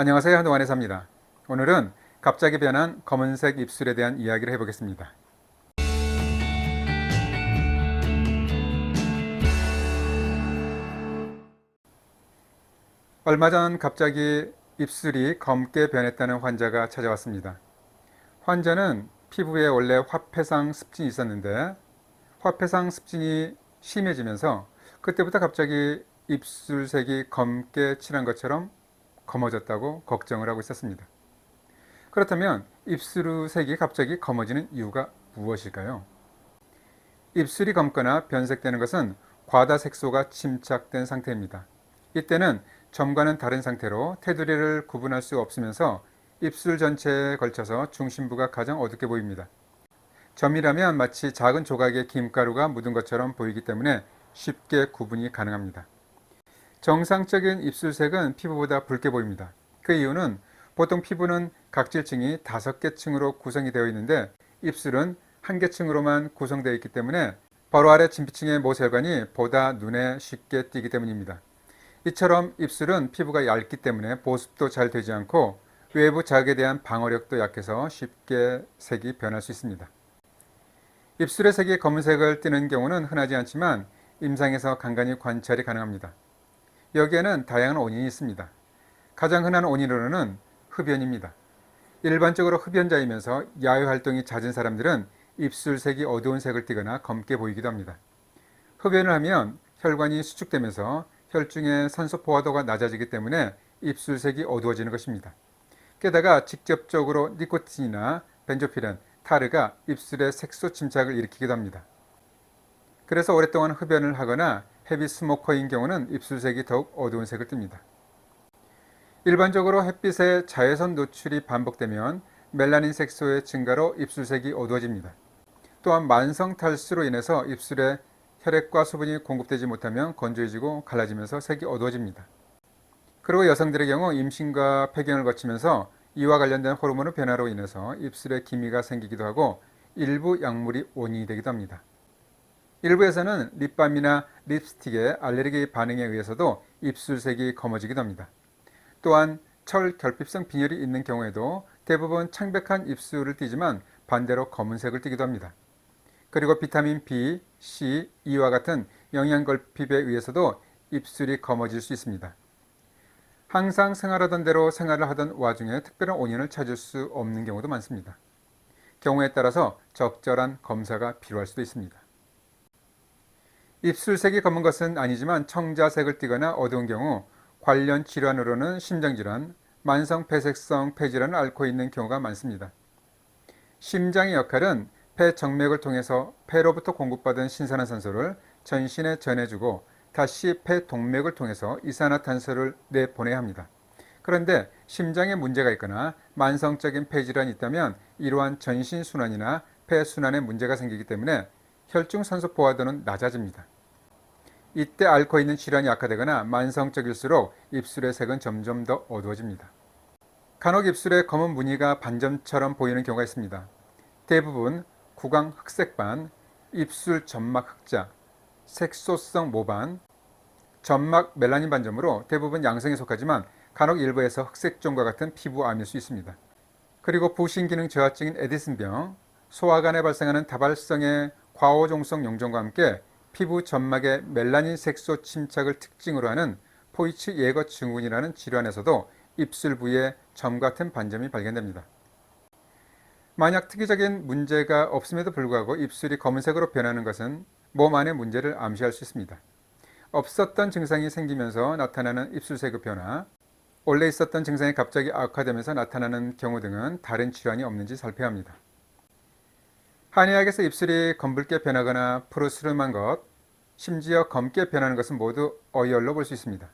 안녕하세요. 한동안의 사입니다. 오늘은 갑자기 변한 검은색 입술에 대한 이야기를 해보겠습니다. 얼마 전 갑자기 입술이 검게 변했다는 환자가 찾아왔습니다. 환자는 피부에 원래 화폐상 습진이 있었는데 화폐상 습진이 심해지면서 그때부터 갑자기 입술색이 검게 칠한 것처럼 검어졌다고 걱정을 하고 있었습니다. 그렇다면 입술색이 갑자기 검어지는 이유가 무엇일까요? 입술이 검거나 변색되는 것은 과다 색소가 침착된 상태입니다. 이때는 점과는 다른 상태로 테두리를 구분할 수 없으면서 입술 전체에 걸쳐서 중심부가 가장 어둡게 보입니다. 점이라면 마치 작은 조각의 김가루가 묻은 것처럼 보이기 때문에 쉽게 구분이 가능합니다. 정상적인 입술색은 피부보다 붉게 보입니다. 그 이유는 보통 피부는 각질층이 5개 층으로 구성이 되어 있는데 입술은 1개 층으로만 구성되어 있기 때문에 바로 아래 진피층의 모세혈관이 보다 눈에 쉽게 띄기 때문입니다. 이처럼 입술은 피부가 얇기 때문에 보습도 잘 되지 않고 외부 자극에 대한 방어력도 약해서 쉽게 색이 변할 수 있습니다. 입술의 색이 검은색을 띠는 경우는 흔하지 않지만 임상에서 간간히 관찰이 가능합니다. 여기에는 다양한 원인이 있습니다. 가장 흔한 원인으로는 흡연입니다. 일반적으로 흡연자이면서 야외 활동이 잦은 사람들은 입술색이 어두운 색을 띠거나 검게 보이기도 합니다. 흡연을 하면 혈관이 수축되면서 혈중의 산소 포화도가 낮아지기 때문에 입술색이 어두워지는 것입니다. 게다가 직접적으로 니코틴이나 벤조피렌, 타르가 입술의 색소 침착을 일으키기도 합니다. 그래서 오랫동안 흡연을 하거나 헤비 스모커인 경우는 입술색이 더욱 어두운 색을 띱니다. 일반적으로 햇빛에 자외선 노출이 반복되면 멜라닌 색소의 증가로 입술색이 어두워집니다. 또한 만성 탈수로 인해서 입술에 혈액과 수분이 공급되지 못하면 건조해지고 갈라지면서 색이 어두워집니다. 그리고 여성들의 경우 임신과 폐경을 거치면서 이와 관련된 호르몬의 변화로 인해서 입술에 기미가 생기기도 하고 일부 약물이 원인이 되기도 합니다. 일부에서는 립밤이나 립스틱의 알레르기 반응에 의해서도 입술색이 검어지기도 합니다. 또한 철 결핍성 빈혈이 있는 경우에도 대부분 창백한 입술을 띠지만 반대로 검은색을 띠기도 합니다. 그리고 비타민 B, C, E와 같은 영양 결핍에 의해서도 입술이 검어질 수 있습니다. 항상 생활하던 대로 생활을 하던 와중에 특별한 원인을 찾을 수 없는 경우도 많습니다. 경우에 따라서 적절한 검사가 필요할 수도 있습니다. 입술색이 검은 것은 아니지만 청자색을 띠거나 어두운 경우 관련 질환으로는 심장질환, 만성 폐색성 폐질환을 앓고 있는 경우가 많습니다. 심장의 역할은 폐 정맥을 통해서 폐로부터 공급받은 신선한 산소를 전신에 전해주고 다시 폐 동맥을 통해서 이산화탄소를 내보내야 합니다. 그런데 심장에 문제가 있거나 만성적인 폐질환이 있다면 이러한 전신순환이나 폐순환에 문제가 생기기 때문에 혈중 산소 포화도는 낮아집니다. 이때 앓고 있는 질환이 악화되거나 만성적일수록 입술의 색은 점점 더 어두워집니다. 간혹 입술에 검은 무늬가 반점처럼 보이는 경우가 있습니다. 대부분 구강 흑색반, 입술 점막 흑자, 색소성 모반, 점막 멜라닌 반점으로 대부분 양성에 속하지만 간혹 일부에서 흑색종과 같은 피부암일 수 있습니다. 그리고 부신기능 저하증인 에디슨병, 소화관에 발생하는 다발성의 과호종성 용종과 함께 피부 점막의 멜라닌 색소 침착을 특징으로 하는 포이츠 예거 증후군이라는 질환에서도 입술 부위에 점 같은 반점이 발견됩니다. 만약 특이적인 문제가 없음에도 불구하고 입술이 검은색으로 변하는 것은 몸 안의 문제를 암시할 수 있습니다. 없었던 증상이 생기면서 나타나는 입술색의 변화, 원래 있었던 증상이 갑자기 악화되면서 나타나는 경우 등은 다른 질환이 없는지 살펴야 합니다. 한의학에서 입술이 검붉게 변하거나 푸르스름한 것, 심지어 검게 변하는 것은 모두 어열로 볼 수 있습니다.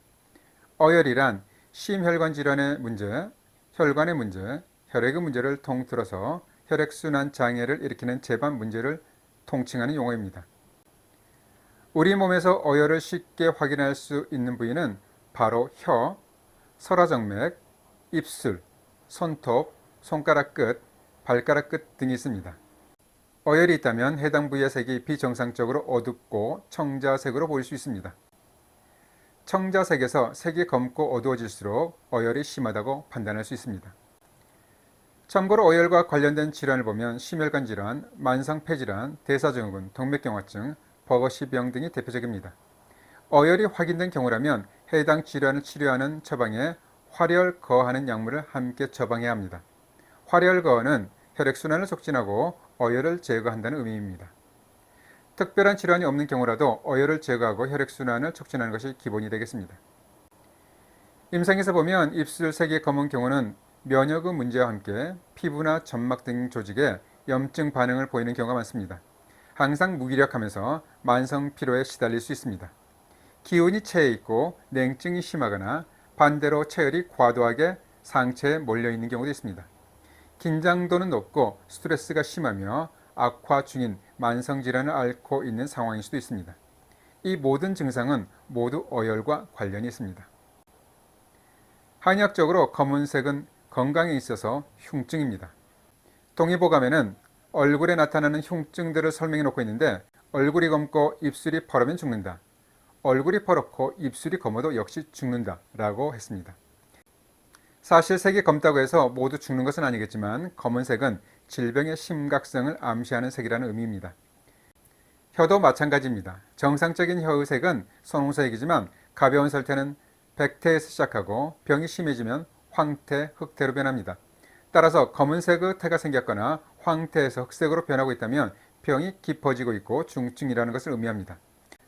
어열이란 심혈관 질환의 문제, 혈관의 문제, 혈액의 문제를 통틀어서 혈액순환 장애를 일으키는 재반 문제를 통칭하는 용어입니다. 우리 몸에서 어열을 쉽게 확인할 수 있는 부위는 바로 혀, 설화정맥, 입술, 손톱, 손가락 끝, 발가락 끝 등이 있습니다. 어열이 있다면 해당 부위의 색이 비정상적으로 어둡고 청자색으로 보일 수 있습니다. 청자색에서 색이 검고 어두워질수록 어열이 심하다고 판단할 수 있습니다. 참고로 어열과 관련된 질환을 보면 심혈관 질환, 만성 폐질환, 대사증후군, 동맥경화증, 버거시병 등이 대표적입니다. 어열이 확인된 경우라면 해당 질환을 치료하는 처방에 활혈거하는 약물을 함께 처방해야 합니다. 활혈거는 혈액순환을 촉진하고 어열을 제거한다는 의미입니다. 특별한 질환이 없는 경우라도 어열을 제거하고 혈액순환을 촉진하는 것이 기본이 되겠습니다. 임상에서 보면 입술색이 검은 경우는 면역의 문제와 함께 피부나 점막 등 조직에 염증 반응을 보이는 경우가 많습니다. 항상 무기력하면서 만성 피로에 시달릴 수 있습니다. 기운이 체해 있고 냉증이 심하거나 반대로 체열이 과도하게 상체에 몰려 있는 경우도 있습니다. 긴장도는 높고 스트레스가 심하며 악화 중인 만성질환을 앓고 있는 상황일 수도 있습니다. 이 모든 증상은 모두 어열과 관련이 있습니다. 한의학적으로 검은색은 건강에 있어서 흉증입니다. 동의보감에는 얼굴에 나타나는 흉증들을 설명해 놓고 있는데 얼굴이 검고 입술이 퍼르면 죽는다. 얼굴이 퍼렇고 입술이 검어도 역시 죽는다 라고 했습니다. 사실 색이 검다고 해서 모두 죽는 것은 아니겠지만 검은색은 질병의 심각성을 암시하는 색이라는 의미입니다. 혀도 마찬가지입니다. 정상적인 혀의 색은 선홍색이지만 가벼운 설태는 백태에서 시작하고 병이 심해지면 황태, 흑태로 변합니다. 따라서 검은색의 태가 생겼거나 황태에서 흑색으로 변하고 있다면 병이 깊어지고 있고 중증이라는 것을 의미합니다.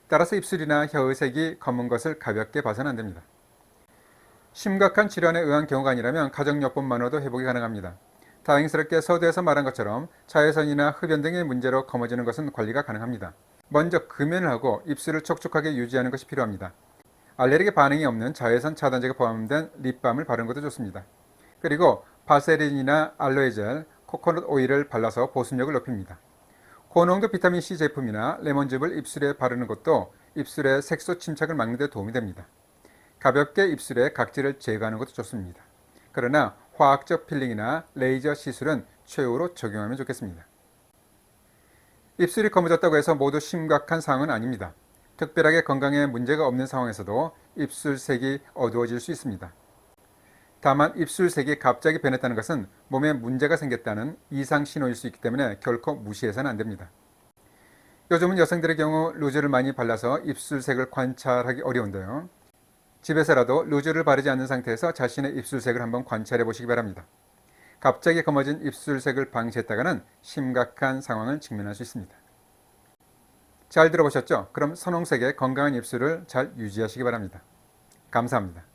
따라서 입술이나 혀의 색이 검은 것을 가볍게 봐서는 안 됩니다. 심각한 질환에 의한 경우가 아니라면 가정요법만으로도 회복이 가능합니다. 다행스럽게 서두에서 말한 것처럼 자외선이나 흡연 등의 문제로 검어지는 것은 관리가 가능합니다. 먼저 금연을 하고 입술을 촉촉하게 유지하는 것이 필요합니다. 알레르기 반응이 없는 자외선 차단제가 포함된 립밤을 바르는 것도 좋습니다. 그리고 바세린이나 알로에젤, 코코넛 오일을 발라서 보습력을 높입니다. 고농도 비타민C 제품이나 레몬즙을 입술에 바르는 것도 입술의 색소 침착을 막는 데 도움이 됩니다. 가볍게 입술의 각질을 제거하는 것도 좋습니다. 그러나 화학적 필링이나 레이저 시술은 최후로 적용하면 좋겠습니다. 입술이 검어졌다고 해서 모두 심각한 상황은 아닙니다. 특별하게 건강에 문제가 없는 상황에서도 입술색이 어두워질 수 있습니다. 다만 입술색이 갑자기 변했다는 것은 몸에 문제가 생겼다는 이상 신호일 수 있기 때문에 결코 무시해서는 안 됩니다. 요즘은 여성들의 경우 루즈를 많이 발라서 입술색을 관찰하기 어려운데요. 집에서라도 루즈를 바르지 않는 상태에서 자신의 입술색을 한번 관찰해 보시기 바랍니다. 갑자기 검어진 입술색을 방치했다가는 심각한 상황을 직면할 수 있습니다. 잘 들어보셨죠? 그럼 선홍색의 건강한 입술을 잘 유지하시기 바랍니다. 감사합니다.